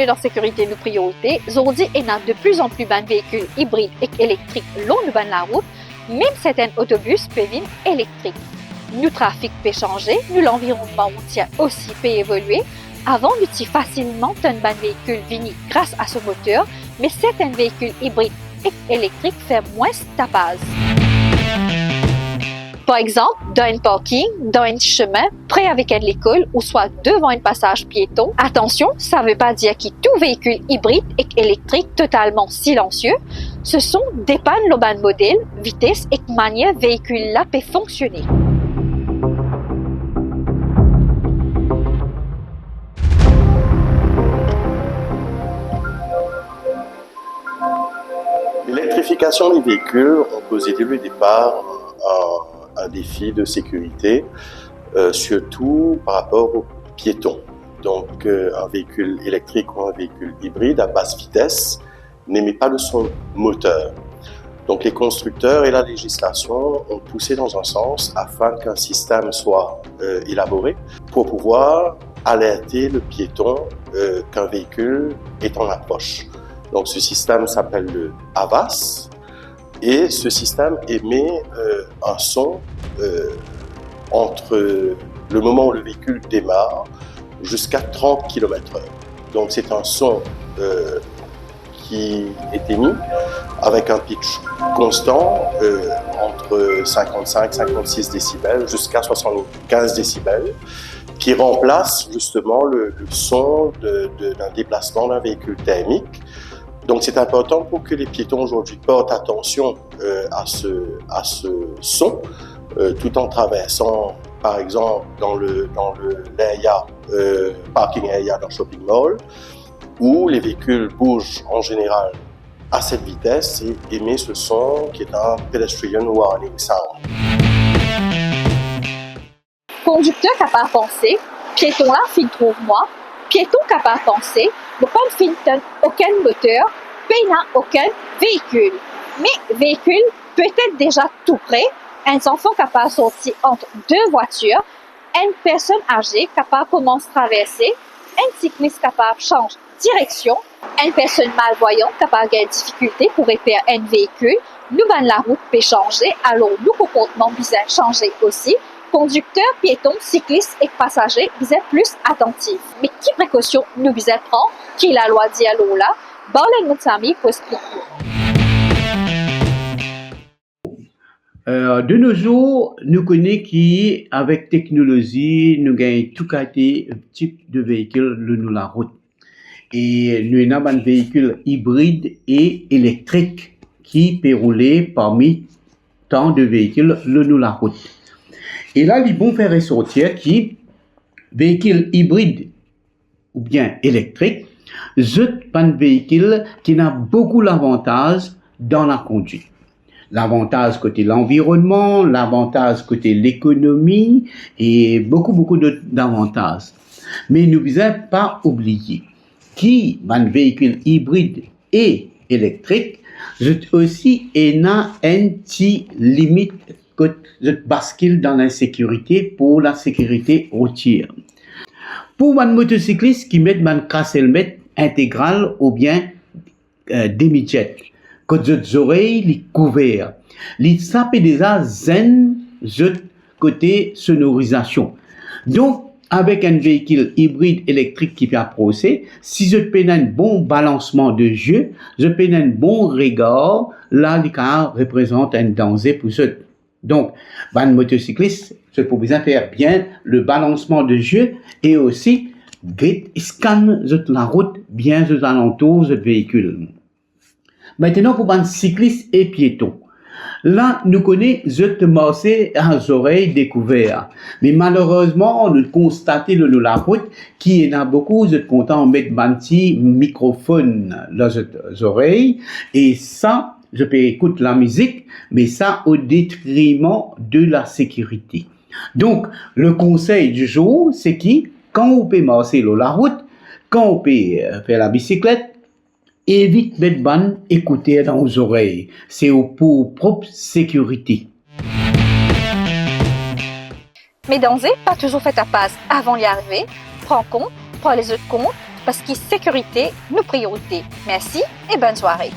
leur sécurité de priorité, Zordi est de plus en plus de véhicules hybrides et électriques long de la route, même certains autobus peuvent être électriques. Le trafic peut changer, l'environnement routier aussi peut évoluer. Avant d'utiliser facilement un véhicule vini grâce à ce moteur, mais certains véhicules hybrides et électriques font moins tapage. Par exemple, dans un parking, dans un chemin, près avec une école ou soit devant un passage piéton. Attention, ça ne veut pas dire que tout véhicule hybride et électrique totalement silencieux. Ce sont des pannes de modèle, vitesse et manière véhicule là peut fonctionner. L'électrification des véhicules ont posé dès le départ un défi de sécurité, surtout par rapport aux piétons. Donc, un véhicule électrique ou un véhicule hybride à basse vitesse n'émet pas de son moteur. Donc, les constructeurs et la législation ont poussé dans un sens afin qu'un système soit élaboré pour pouvoir alerter le piéton qu'un véhicule est en approche. Donc, ce système s'appelle le AVAS. Et ce système émet un son entre le moment où le véhicule démarre jusqu'à 30 km/h. Donc c'est un son qui est émis avec un pitch constant entre 55 et 56 décibels jusqu'à 75 décibels qui remplace justement le son d'un déplacement d'un véhicule thermique. Donc c'est important pour que les piétons aujourd'hui portent attention à ce son, tout en traversant, par exemple, dans l'area, parking area d'un shopping mall, où les véhicules bougent en général à cette vitesse et émettent ce son qui est un pedestrian warning sound. Conducteur capable de penser, piéton là, fil trouve-moi. Piéton capable de penser, ne pas filtre aucun moteur, paye aucun véhicule. Mais véhicule peut être déjà tout près, un enfant capable de sortir entre deux voitures, une personne âgée capable de commencer à traverser, un cycliste capable de changer direction, une personne malvoyante capable de difficulté pour réparer un véhicule. Nous, la route peut changer, alors nos comportements doivent changer aussi. Conducteurs, piétons, cyclistes et passagers vous êtes plus attentifs. Mais quelles précautions nous vous êtes prendre, qui la loi dit à là, parlez notre ami pour expliquer. De nos jours, nous connaissons qu'avec technologie, nous gagnons tout type de véhicule sur la route. Et nous avons un véhicule hybride et électrique qui peut rouler parmi tant de véhicules sur la route. Et là, ils vont faire ressortir qui véhicule hybride ou bien électrique, c'est un véhicule qui a beaucoup d'avantages dans la conduite. L'avantage côté l'environnement, l'avantage côté l'économie et beaucoup d'autres avantages. Mais nous ne devons pas oublier qu'un véhicule hybride et électrique, c'est aussi une petite limite que je bascule dans l'insécurité pour la sécurité routière. Pour un motocycliste qui met un casse-helmet intégral ou bien demi-jet, que les oreilles les couvertes, les sapent déjà zen côté sonorisation. Donc, avec un véhicule hybride électrique qui peut approcher, si je peux un bon balancement de jeu, je peux un bon regard, là, le car représente un danger pour eux. Donc, un motocycliste, je peux bien faire bien le balancement de jeu et aussi scanner la route bien aux alentours du véhicule. Maintenant, pour un cycliste et piéton. Là, nous connaissons marcher aux oreilles découvertes. Mais malheureusement, nous constatons sur la route qu'il y en a beaucoup, de content de mettre un petit microphone dans les oreilles. Et ça, je peux écouter la musique, mais ça au détriment de la sécurité. Donc, le conseil du jour, c'est que quand on peut marcher sur la route, quand on peut faire la bicyclette, évite mettre ban écouter dans les oreilles. C'est pour propre sécurité. Mais danger, pas toujours fait à passe avant d'y arriver. Prends compte, prends les autres compte. parce que sécurité, nous priorité. Merci et bonne soirée.